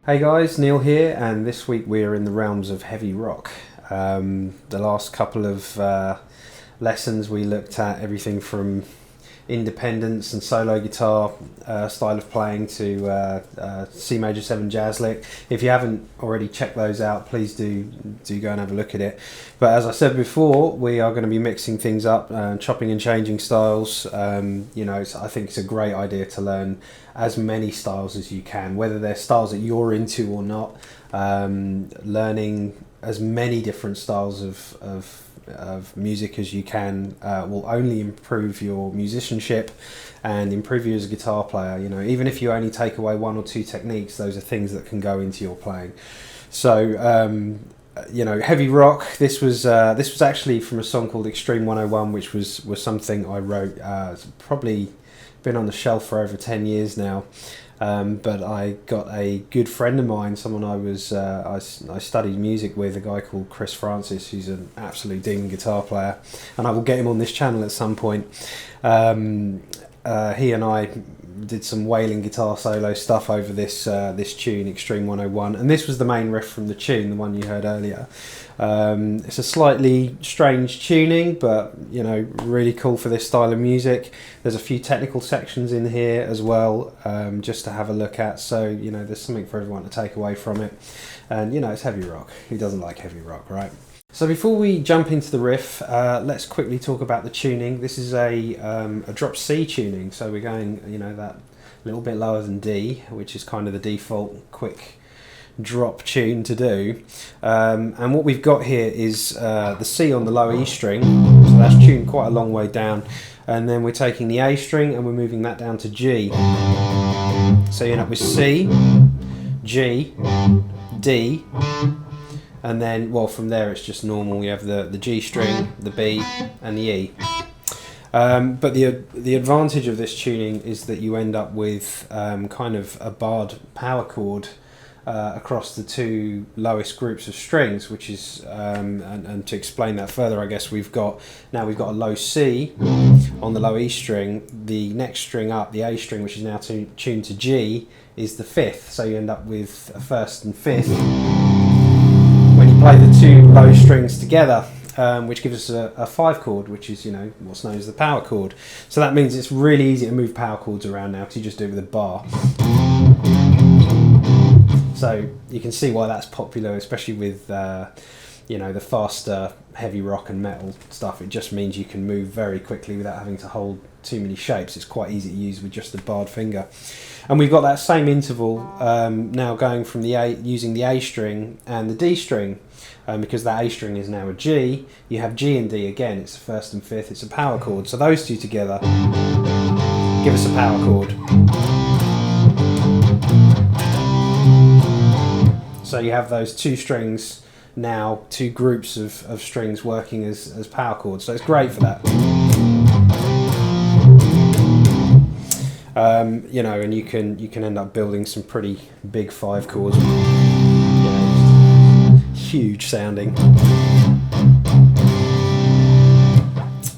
Hey guys, Neil here, and this week we are in the realms of heavy rock. The last couple of lessons we looked at everything from independence and solo guitar style of playing to C major 7 jazz lick. If you haven't already checked those out, please do go and have a look at it. But as I said before, we are going to be mixing things up, chopping and changing styles. I think it's a great idea to learn as many styles as you can, whether they're styles that you're into or not. Learning as many different styles of music as you can will only improve your musicianship and improve you as a guitar player. You know, even if you only take away one or two techniques, those are things that can go into your playing. So heavy rock. This was actually from a song called Extreme 101, which was something I wrote. It's probably been on the shelf for over 10 years now. But I got a good friend of mine, someone I studied music with, a guy called Chris Francis, who's an absolute demon guitar player, and I will get him on this channel at some point. He and I did some wailing guitar solo stuff over this tune, Extreme 101, and this was the main riff from the tune, the one you heard earlier. It's a slightly strange tuning, but really cool for this style of music. There's a few technical sections in here as well, just to have a look at. So there's something for everyone to take away from it. And it's heavy rock. Who doesn't like heavy rock, right? So before we jump into the riff, let's quickly talk about the tuning. This is a drop C tuning, so we're going that little bit lower than D, which is kind of the default quick drop tune to do. And what we've got here is the C on the low E string, so that's tuned quite a long way down, and then we're taking the A string and we're moving that down to G. So you end up with C, G, D, and then from there it's just normal. You have the G string, the B, and the E. But the advantage of this tuning is that you end up with kind of a barred power chord across the two lowest groups of strings, which is and to explain that further, I guess we've got a low C on the low E string. The next string up, the A string, which is now tuned to G, is the fifth. So you end up with a first and fifth when you play the two low strings together, which gives us a 5 chord, which is what's known as the power chord. So that means it's really easy to move power chords around now, because you just do it with a bar. So you can see why that's popular, especially with the faster heavy rock and metal stuff. It just means you can move very quickly without having to hold too many shapes. It's quite easy to use with just the barred finger. And we've got that same interval now going from using the A string and the D string. Because that A string is now a G, you have G and D again. It's a first and fifth. It's a power chord. So those two together give us a power chord. So you have those two strings now, two groups of strings working as power chords. So it's great for that. And you can end up building some pretty big 5 chords. Huge sounding.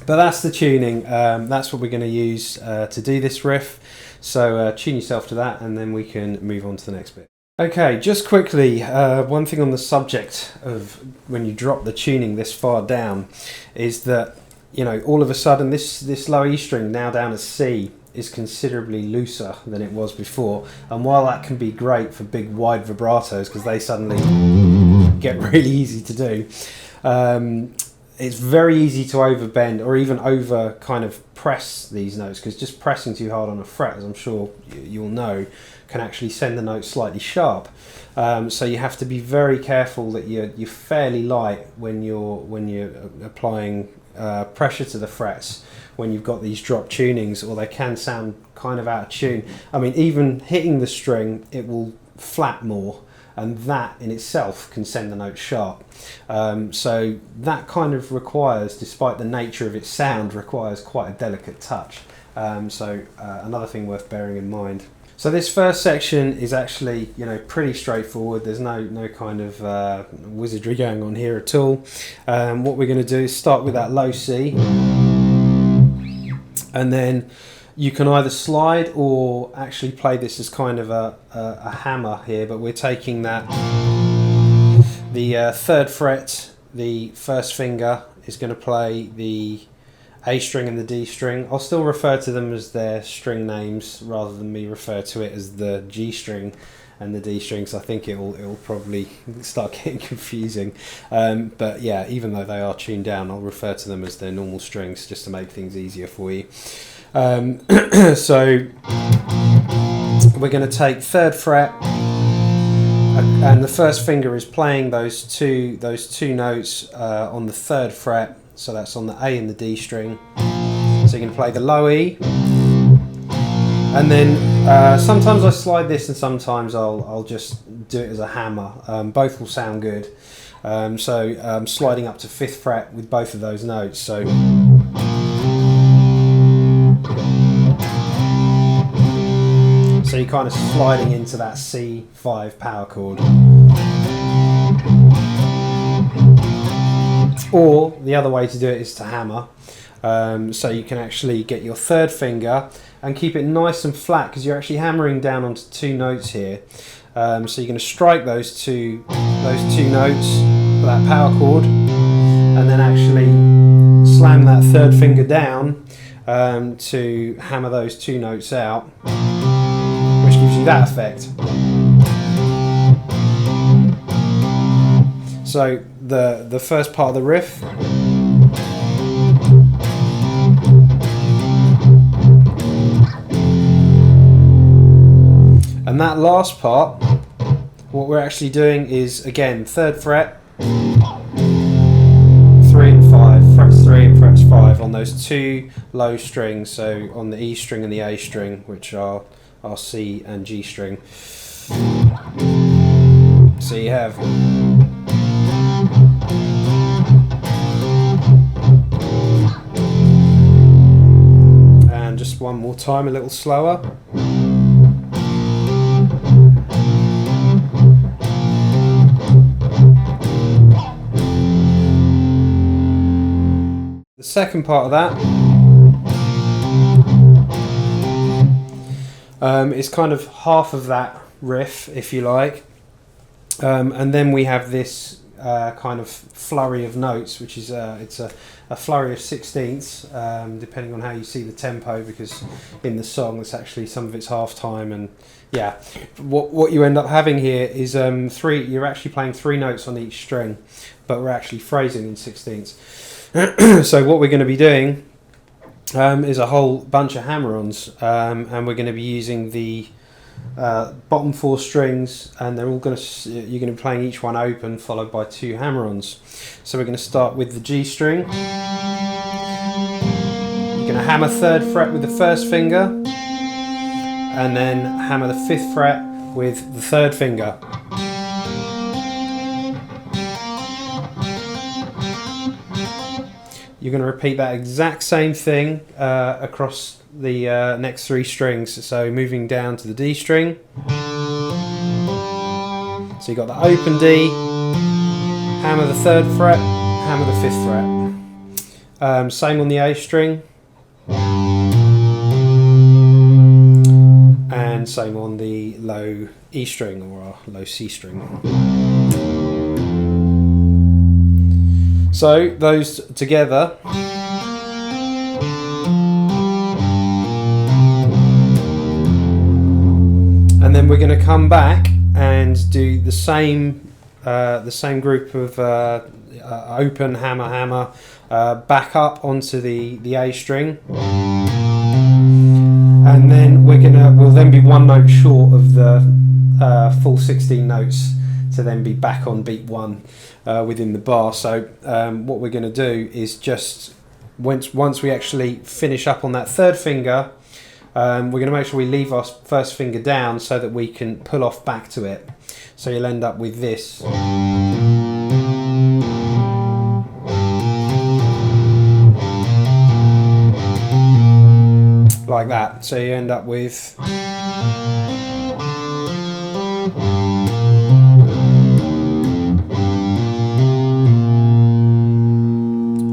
But that's the tuning. That's what we're going to use to do this riff. So tune yourself to that, and then we can move on to the next bit. Okay, just quickly, one thing on the subject of when you drop the tuning this far down is that, all of a sudden this low E string, now down as C, is considerably looser than it was before. And while that can be great for big wide vibratos, because they suddenly get really easy to do, it's very easy to overbend or even over kind of press these notes, because just pressing too hard on a fret, as I'm sure you'll know, can actually send the note slightly sharp. So you have to be very careful that you're fairly light when you're applying pressure to the frets when you've got these drop tunings, or they can sound kind of out of tune. I mean, even hitting the string, it will flat more, and that in itself can send the note sharp. So that kind of requires, despite the nature of its sound, requires quite a delicate touch. Another thing worth bearing in mind. So this first section is actually, pretty straightforward. There's no kind of wizardry going on here at all. What we're going to do is start with that low C, and then you can either slide or actually play this as kind of a hammer here, but we're taking that, the 3rd fret, the 1st finger is going to play the A string and the D string. I'll still refer to them as their string names rather than me refer to it as the G string and the D strings. I think it'll probably start getting confusing. But yeah, even though they are tuned down, I'll refer to them as their normal strings just to make things easier for you. So we're going to take 3rd fret, and the 1st finger is playing those two notes on the 3rd fret. So that's on the A and the D string. So you're going to play the low E, and then sometimes I slide this, and sometimes I'll just do it as a hammer. Both will sound good. So I'm sliding up to 5th fret with both of those notes. So you're kind of sliding into that C5 power chord. Or the other way to do it is to hammer. So you can actually get your 3rd finger and keep it nice and flat, because you're actually hammering down onto 2 notes here. So you're going to strike those two notes for that power chord, and then actually slam that 3rd finger down to hammer those 2 notes out, which gives you that effect. So the first part of the riff. And that last part, what we're actually doing is, again, 3rd fret, 3 and 5, frets 3 and frets 5 on those 2 low strings, so on the E string and the A string, which are C and G string. So you have and just one more time, a little slower. The second part of that is kind of half of that riff, if you like, and then we have this kind of flurry of notes, which is it's a flurry of 16ths, depending on how you see the tempo, because in the song it's actually, some of it's half time, and yeah, what you end up having here is you're actually playing 3 notes on each string, but we're actually phrasing in 16ths. So what we're going to be doing is a whole bunch of hammer-ons, and we're going to be using the bottom 4 strings, and they're all going to, you're going to be playing each one open, followed by 2 hammer-ons. So we're going to start with the G string. You're going to hammer 3rd fret with the 1st finger, and then hammer the 5th fret with the 3rd finger. You're going to repeat that exact same thing across the next 3 strings. So moving down to the D string. So you've got the open D, hammer the 3rd fret, hammer the 5th fret. Same on the A string. And same on the low E string or low C string. So those together. And then we're going to come back and do the same group of open hammer hammer back up onto the A string, and then we'll then be 1 note short of the full 16 notes to then be back on beat 1 within the bar. So what we're going to do is just once we actually finish up on that 3rd finger, we're going to make sure we leave our 1st finger down so that we can pull off back to it. So you'll end up with this. Like that. So you end up with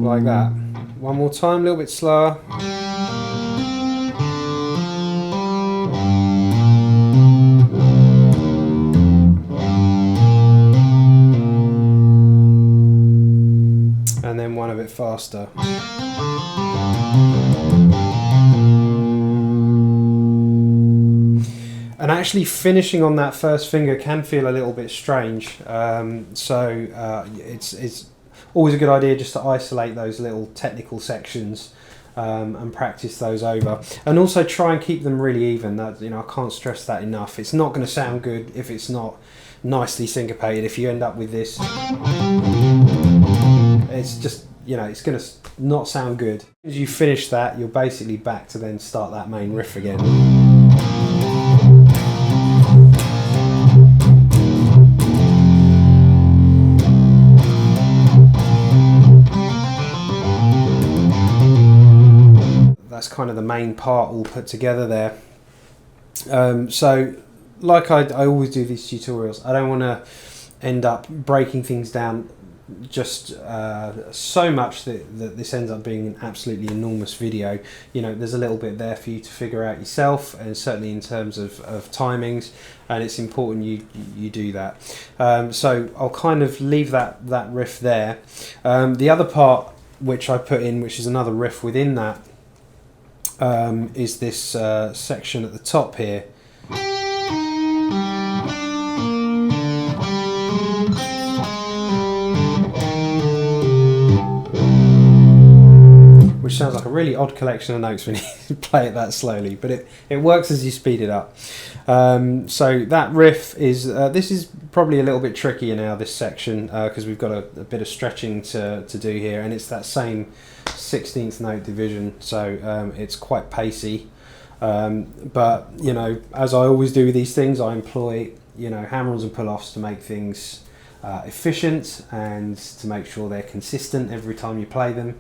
like that. One more time, a little bit slower. bit faster. And actually finishing on that first finger can feel a little bit strange, it's always a good idea just to isolate those little technical sections and practice those over, and also try and keep them really even. That, I can't stress that enough. It's not going to sound good if it's not nicely syncopated. If you end up with this, it's just, it's going to not sound good. As you finish that, you're basically back to then start that main riff again. That's kind of the main part all put together there. So like I always do these tutorials, I don't want to end up breaking things down just so much that this ends up being an absolutely enormous video. There's a little bit there for you to figure out yourself, and certainly in terms of timings, and it's important you do that. So I'll kind of leave that riff there. The other part which I put in, which is another riff within that, is this section at the top here. Which sounds like a really odd collection of notes when you play it that slowly, but it works as you speed it up. So that riff is, this is probably a little bit trickier now, this section, because we've got a bit of stretching to do here, and it's that same 16th note division, so it's quite pacey. But, as I always do with these things, I employ, hammer-ons and pull-offs to make things efficient and to make sure they're consistent every time you play them.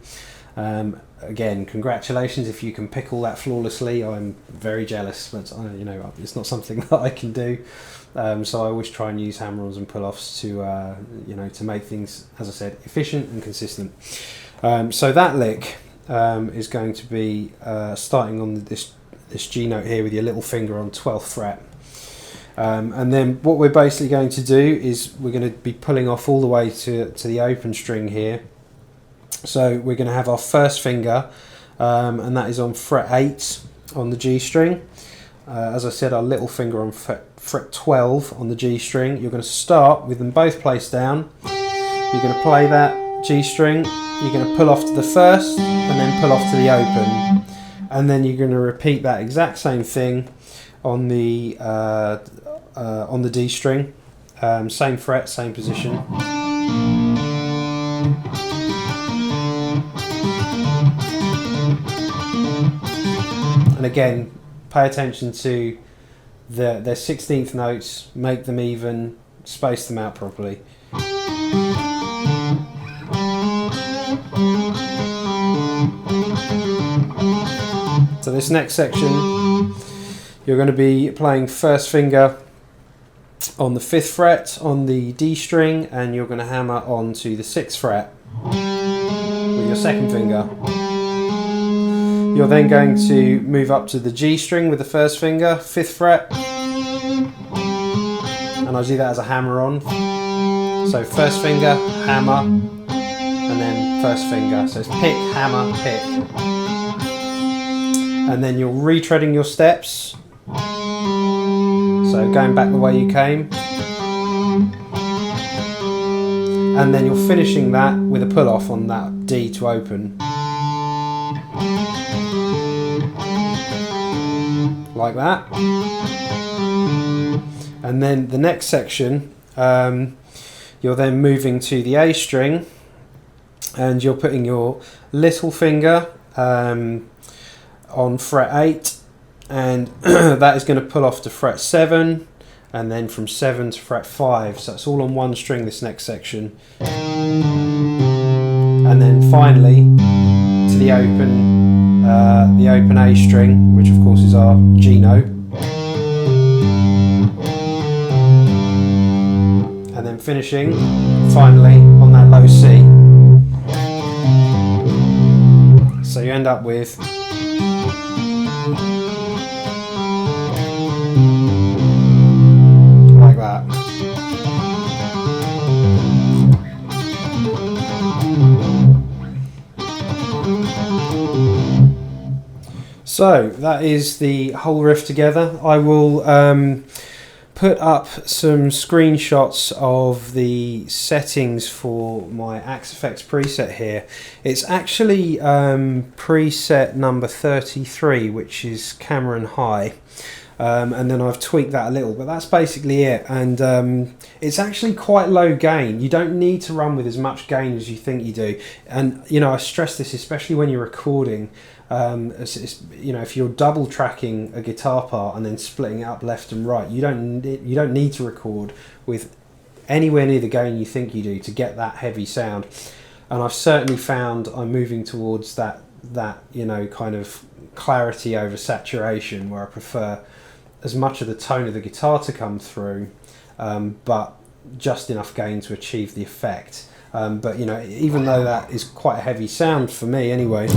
Again, congratulations if you can pick all that flawlessly. I'm very jealous, but it's not something that I can do. So I always try and use hammer-ons and pull-offs to to make things, as I said, efficient and consistent. So that lick is going to be starting on this G note here with your little finger on 12th fret. And then what we're basically going to do is we're going to be pulling off all the way to the open string here. So we're going to have our first finger, and that is on fret 8 on the G string. As I said, our little finger on fret 12 on the G string. You're going to start with them both placed down. You're going to play that G string. You're going to pull off to the first and then pull off to the open. And then you're going to repeat that exact same thing on the D string. Same fret, same position. And again, pay attention to their 16th notes, make them even, space them out properly. So this next section, you're going to be playing first finger on the 5th fret on the D string, and you're going to hammer onto the 6th fret with your second finger. You're then going to move up to the G string with the first finger, 5th fret, and I do that as a hammer on. So first finger, hammer, and then first finger. So it's pick, hammer, pick. And then you're retreading your steps. So going back the way you came. And then you're finishing that with a pull off on that D to open. Like that. And then the next section, you're then moving to the A string, and you're putting your little finger on fret 8, and that is going to pull off to fret 7, and then from 7 to fret 5. So it's all on one string, this next section. And then finally to the open A string, which of course is our G note. And then finishing finally on that low C. So you end up with like that. So that is the whole riff together. I will put up some screenshots of the settings for my Axe Effects preset here. It's actually preset number 33, which is camera and high. And then I've tweaked that a little, but that's basically it. And it's actually quite low gain. You don't need to run with as much gain as you think you do. And you know, I stress this especially when you're recording. You know, if you're double tracking a guitar part and then splitting it up left and right, you don't need to record with anywhere near the gain you think you do to get that heavy sound. And I've certainly found I'm moving towards that you know, kind of clarity over saturation, where I prefer as much of the tone of the guitar to come through, but just enough gain to achieve the effect. But you know, even though that is quite a heavy sound for me anyway,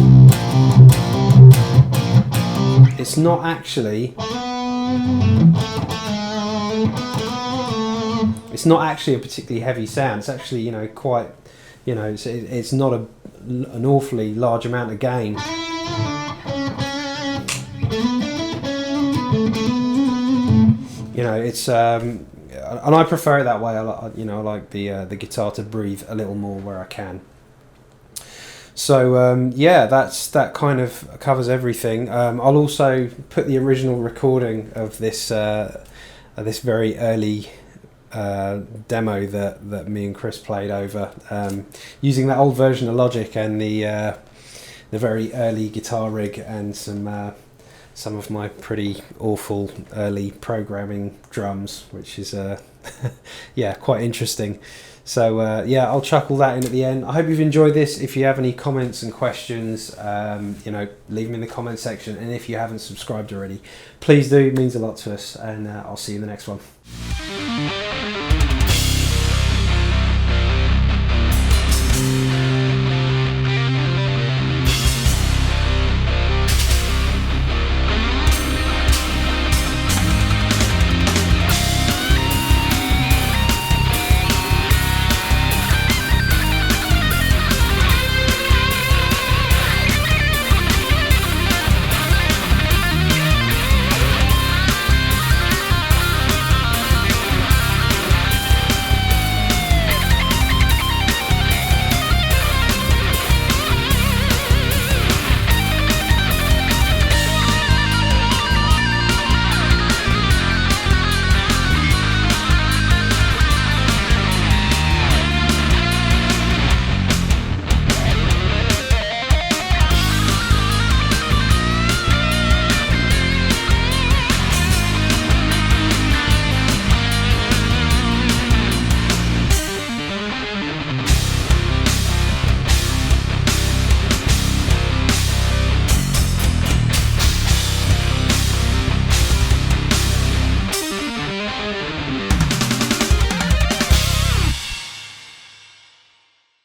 it's not actually a particularly heavy sound. It's actually, you know, quite, you know, it's not an awfully large amount of gain. You know, it's and I prefer it that way. You know, I like the guitar to breathe a little more where I can. So yeah, that kind of covers everything. I'll also put the original recording of this this very early demo that me and Chris played over, using that old version of Logic and the very early guitar rig and some of my pretty awful early programming drums, which is yeah, quite interesting. So yeah, I'll chuck all that in at the end. I hope you've enjoyed this. If you have any comments and questions, you know, leave them in the comment section. And if you haven't subscribed already, please do. It means a lot to us. And I'll see you in the next one.